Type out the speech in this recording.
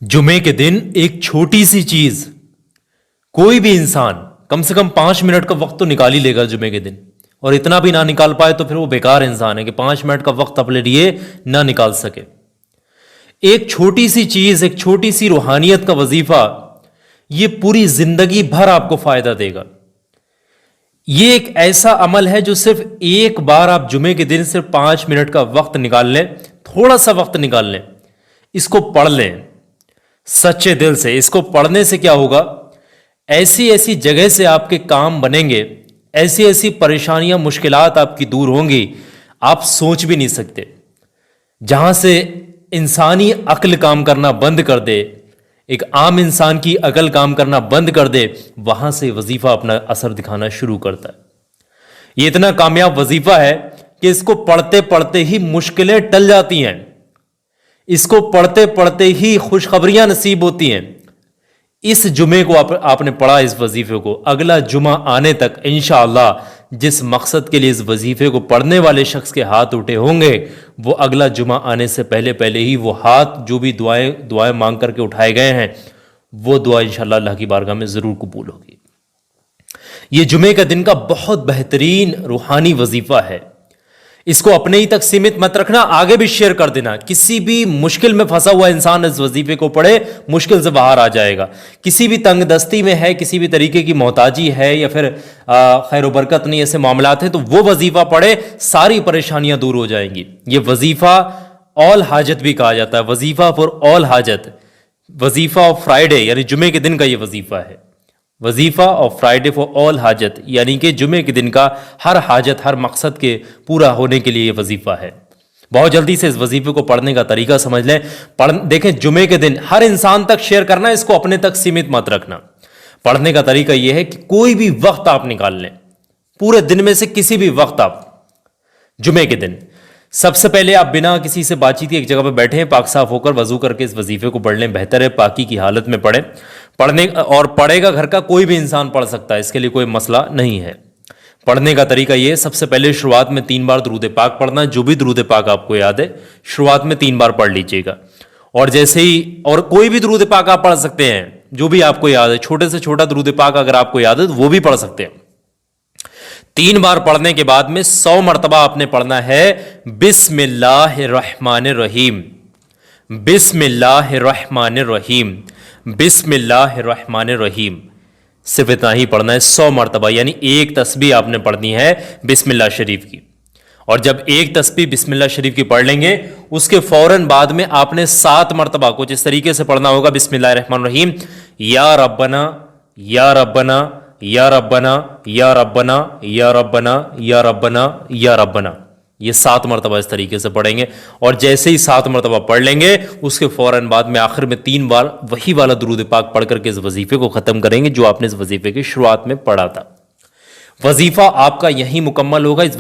जुमे के दिन एक छोटी सी चीज, कोई भी इंसान कम से कम 5 मिनट का वक्त तो निकाल ही लेगा जुमे के दिन। और इतना भी ना निकाल पाए तो फिर वो बेकार इंसान है कि 5 मिनट का वक्त अपने लिए ना निकाल सके। एक छोटी सी चीज, एक छोटी सी रूहानियत का वजीफा, ये पूरी जिंदगी भर आपको फायदा देगा। ये एक ऐसा अमल है जो सिर्फ एक बार आप जुमे के दिन सिर्फ 5 मिनट का वक्त निकाल लें, थोड़ा सा वक्त निकाल लें, इसको पढ़ लें सच्चे दिल से। इसको पढ़ने से क्या होगा, ऐसी ऐसी जगह से आपके काम बनेंगे, ऐसी ऐसी परेशानियां मुश्किलात आपकी दूर होंगी, आप सोच भी नहीं सकते। जहां से इंसानी अक्ल काम करना बंद कर दे, एक आम इंसान की अकल काम करना बंद कर दे, वहां से वजीफा अपना असर दिखाना शुरू करता है। ये इतना कामयाब वजीफा है कि इसको पढ़ते पढ़ते ही मुश्किलें टल जाती हैं, इसको पढ़ते पढ़ते ही खुशखबरियां नसीब होती हैं। इस जुमे को आपने पढ़ा, इस वजीफे को, अगला जुमा आने तक इंशाअल्लाह जिस मकसद के लिए इस वजीफे को पढ़ने वाले शख्स के हाथ उठे होंगे, वो अगला जुमा आने से पहले पहले ही वो हाथ जो भी दुआएं मांग करके उठाए गए हैं, वो दुआ इंशाअल्लाह अल्लाह की बारगाह में ज़रूर कबूल होगी। ये जुमे का दिन का बहुत बेहतरीन रूहानी वजीफा है। इसको अपने ही तक सीमित मत रखना, आगे भी शेयर कर देना। किसी भी मुश्किल में फंसा हुआ इंसान इस वजीफे को पढ़े, मुश्किल से बाहर आ जाएगा। किसी भी तंग दस्ती में है, किसी भी तरीके की मोहताजी है, या फिर खैर बरकत नहीं, ऐसे मामलात हैं, तो वो वजीफा पढ़े, सारी परेशानियां दूर हो जाएंगी। ये वजीफा ऑल हाजत भी कहा जाता है, वजीफा फॉर ऑल हाजत, वजीफा ऑफ फ्राइडे, यानी जुमे के दिन का ये वजीफा है। वजीफा ऑफ फ्राइडे फॉर ऑल हाजत, यानी कि जुमे के दिन का हर हाजत, हर मकसद के पूरा होने के लिए ये वजीफा है। बहुत जल्दी से इस वजीफे को पढ़ने का तरीका समझ लें। देखें, जुमे के दिन हर इंसान तक शेयर करना, इसको अपने तक सीमित मत रखना। पढ़ने का तरीका यह है कि कोई भी वक्त आप निकाल लें, पूरे दिन में से किसी भी वक्त आप, जुमे के दिन सबसे पहले आप बिना किसी से बातचीत के एक जगह पर बैठे हैं, पाक साफ होकर वजू करके इस वजीफे को पढ़ लें। बेहतर है पाकी की हालत में पढ़ें। पढ़ेगा घर का कोई भी इंसान पढ़ सकता है, इसके लिए कोई मसला नहीं है। पढ़ने का तरीका ये, सबसे पहले शुरुआत में 3 बार दरूद पाक पढ़ना। जो भी दरूद पाक आपको याद है, शुरुआत में 3 बार पढ़ लीजिएगा। और जैसे ही, और कोई भी दरूद पाक आप पढ़ सकते हैं जो भी आपको याद है। छोटे से छोटा दरूद पाक अगर आपको याद है तो वो भी पढ़ सकते हैं। 3 बार पढ़ने के बाद में 100 मरतबा आपने पढ़ना है बिस्मिल्लाहिर्रहमानिर्रहीम, बिस्मिल्लाहिर्रहमानिर्रहीम, बिस्मिल्लाहिर्रहमानिर्रहीम। सिर्फ इतना ही पढ़ना है 100 मरतबा, यानी एक तस्बीह आपने पढ़नी है बिस्मिल्लाह शरीफ की। और जब एक तस्बीह बिस्मिल्लाह शरीफ की पढ़ लेंगे, उसके फौरन बाद में आपने 7 मरतबा कुछ इस तरीके से पढ़ना होगा, बिस्मिल्लाहिर्रहमानिर्रहीम, या रब्बना या रब्बना या रब्बना या रब्बना या रब्बना या रब्बना या रब्बना। ये 7 मरतबा इस तरीके से पढ़ेंगे। और जैसे ही 7 मरतबा पढ़ लेंगे, उसके फौरन बाद में आखिर में 3 बार वही वाला दुरूद पाक पढ़ करके इस वजीफे को खत्म करेंगे जो आपने इस वजीफे की शुरुआत में पढ़ा था। वजीफा आपका यही मुकम्मल होगा। इस